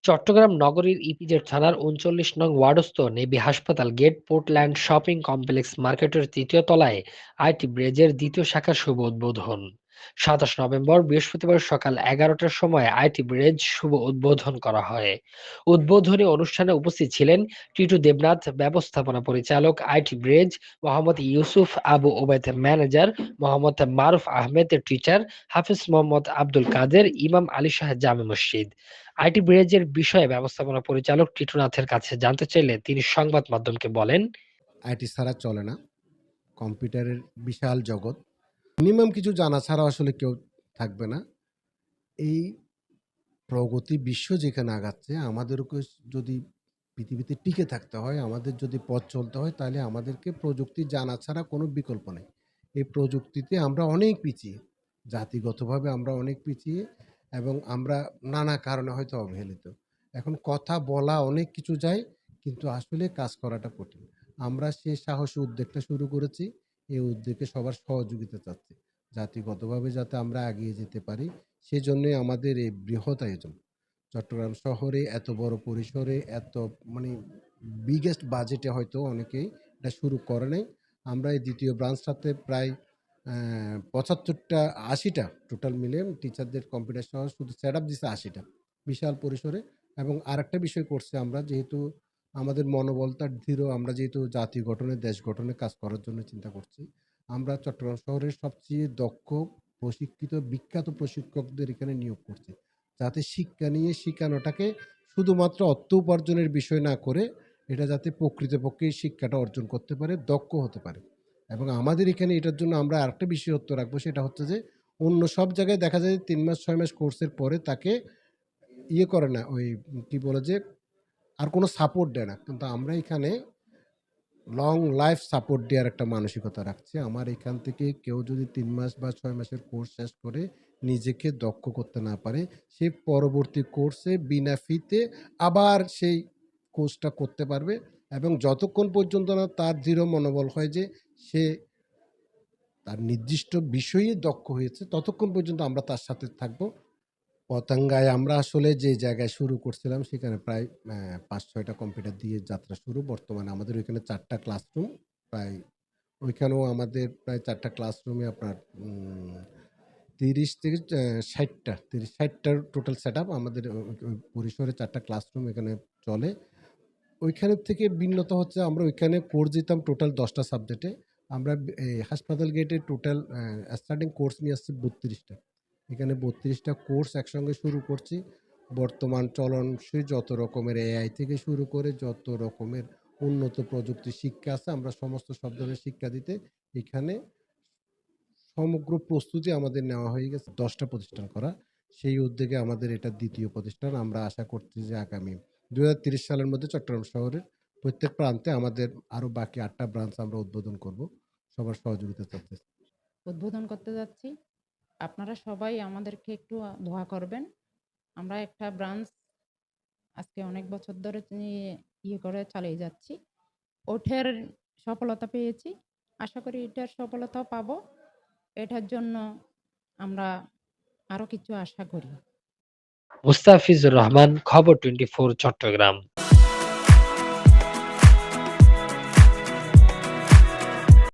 চট্টগ্রাম নগরীর ইপিজেড থানার ৩৯ নং ওয়ার্ডস্থ নেভি হাসপাতাল গেট পোর্টল্যান্ড শপিং কমপ্লেক্স মার্কেটের ৩য় তলায় আইটি ব্রেজের ২য় শাখার শুভ উদ্বোধন। ২৭ নভেম্বর বৃহস্পতিবার সকাল ১১টার সময় আইটি ব্রেজ শুভ উদ্বোধন করা হয়। উদ্বোধনী অনুষ্ঠানে উপস্থিত ছিলেন টিটু দেবনাথ, ব্যবস্থাপনা পরিচালক IT Breeze, Mohammad Yusuf Abu Obaid manager, Mohammad Maruf Ahmed teacher, Hafiz Mohammad Abdul Kader, Imam Ali Shah জামে মসজিদ। আইটি ব্রিজের বিষয়ে ব্যবস্থাপনা পরিচালক টিটুনাথের কাছে জানতে চাইলে তিনি সংবাদ মাধ্যমকে বলেন, আইটি ছাড়া চলে না। কম্পিউটারের বিশাল জগৎ। মিনিমাম কিছু জানা ছাড়া আসলে কেউ থাকবে না। এই প্রগতি বিশ্ব যেখানে আগাচ্ছে, আমাদেরকে যদি পৃথিবীতে টিকে থাকতে হয়, আমাদের যদি পথ চলতে হয়, তাহলে আমাদেরকে প্রযুক্তি জানা ছাড়া কোনো বিকল্প নেই। এই প্রযুক্তিতে আমরা অনেক পিছিয়ে, জাতিগতভাবে আমরা অনেক পিছিয়ে এবং আমরা নানা কারণে হয়তো অবহেলিত। এখন কথা বলা অনেক কিছু যায়, কিন্তু আসলে কাজ করাটা কঠিন। আমরা সেই সাহসী উদ্যোগটা শুরু করেছি। এই উদ্যোগে সবার সহযোগিতা চাচ্ছি, জাতিগতভাবে যাতে আমরা এগিয়ে যেতে পারি। সেজন্যই আমাদের এই বৃহৎ আয়োজন। চট্টগ্রাম শহরে এত বড় পরিসরে এত মানে বিগেস্ট বাজেটে হয়তো অনেকেই এটা শুরু করে নাই। আমরা এই দ্বিতীয় ব্রাঞ্চটাতে প্রায় ৭৫টা ৮০টা টোটাল মিলে টিচারদের কম্পিউটার সহ শুধু সেট আপ দিচ্ছে ৮০টা বিশাল পরিসরে। এবং আরেকটা বিষয় করছি আমরা, যেহেতু আমাদের মনোবলটা দৃঢ়, আমরা যেহেতু জাতি গঠনে দেশ গঠনে কাজ করার জন্য চিন্তা করছি, আমরা চট্টগ্রাম শহরের সবচেয়ে দক্ষ প্রশিক্ষিত বিখ্যাত প্রশিক্ষকদের এখানে নিয়োগ করছি, যাতে শিক্ষা নিয়ে শেখানোটাকে শুধুমাত্র অর্থ উপার্জনের বিষয় না করে এটা যাতে প্রকৃতপক্ষে শিক্ষাটা অর্জন করতে পারে, দক্ষ হতে পারে। এবং আমাদের এখানে এটার জন্য আমরা আরেকটা বিশেষত্ব রাখবো, সেটা হচ্ছে যে অন্য সব জায়গায় দেখা যায় ৩ মাস ৬ মাস কোর্সের পরে তাকে করে না, ওই কি বলে যে আর কোনো সাপোর্ট দেয় না। কিন্তু আমরা এখানে লং লাইফ সাপোর্ট দেওয়ার একটা মানসিকতা রাখছি। আমার এখান থেকে কেউ যদি ৩ মাস বা ৬ মাসের কোর্স শেষ করে নিজেকে দক্ষ করতে না পারে, সে পরবর্তী কোর্সে বিনা ফিতে আবার সেই কোর্সটা করতে পারবে। এবং যতক্ষণ পর্যন্ত না তার দৃঢ় মনোবল হয় যে সে তার নির্দিষ্ট বিষয়ে দক্ষ হয়েছে, ততক্ষণ পর্যন্ত আমরা তার সাথে থাকবো। পতেঙ্গায় আমরা আসলে যে জায়গায় শুরু করছিলাম সেখানে প্রায় ৫-৬টা কম্পিউটার দিয়ে যাত্রা শুরু। বর্তমানে আমাদের ওইখানে ৪টা ক্লাসরুম, প্রায় ওইখানেও আমাদের প্রায় ৪টা ক্লাসরুমে আপনার ৩০ থেকে ৬০টা ৩০-৬০টার টোটাল সেটআপ আমাদের ওই পরিসরে ৪টা ক্লাসরুম এখানে চলে। ওইখানের থেকে ভিন্নতা হচ্ছে আমরা ওইখানে কোর্স দিতাম টোটাল 10টা সাবজেক্টে। আমরা হাসপাতাল গেটে টোটাল স্টার্টিং কোর্স নিয়ে আসছি ৩২টা। এখানে ৩২টা কোর্স একসঙ্গে শুরু করছি। বর্তমান চলনসই যত রকমের এআই থেকে শুরু করে যত রকমের উন্নত প্রযুক্তি শিক্ষা আছে, আমরা সমস্ত সব ধরনের শিক্ষা দিতে এখানে সমগ্র প্রস্তুতি আমাদের নেওয়া হয়ে গেছে 10টা প্রতিষ্ঠান করা। সেই উদ্যোগে আমাদের এটা ২য় প্রতিষ্ঠান। আমরা আশা করছি যে আগামী ২০৩০ সালের মধ্যে চট্টগ্রাম শহরের প্রত্যেক প্রান্তে আমাদের আরও বাকি ৮টা ব্রাঞ্চ আমরা উদ্বোধন করব। সবার সহযোগিতা চাচ্ছি। উদ্বোধন করতে যাচ্ছি। আপনারা সবাই আমাদেরকে একটু দোয়া করবেন। আমরা একটা ব্রাঞ্চ আজকে অনেক বছর ধরে করে চালিয়ে যাচ্ছি। ওঠের সফলতা পেয়েছি। আশা করি এটার সফলতাও পাবো। এটার জন্য আমরা আরো কিছু আশা করি। মুস্তাফিজুর রহমান, খবর 24, চট্টগ্রাম।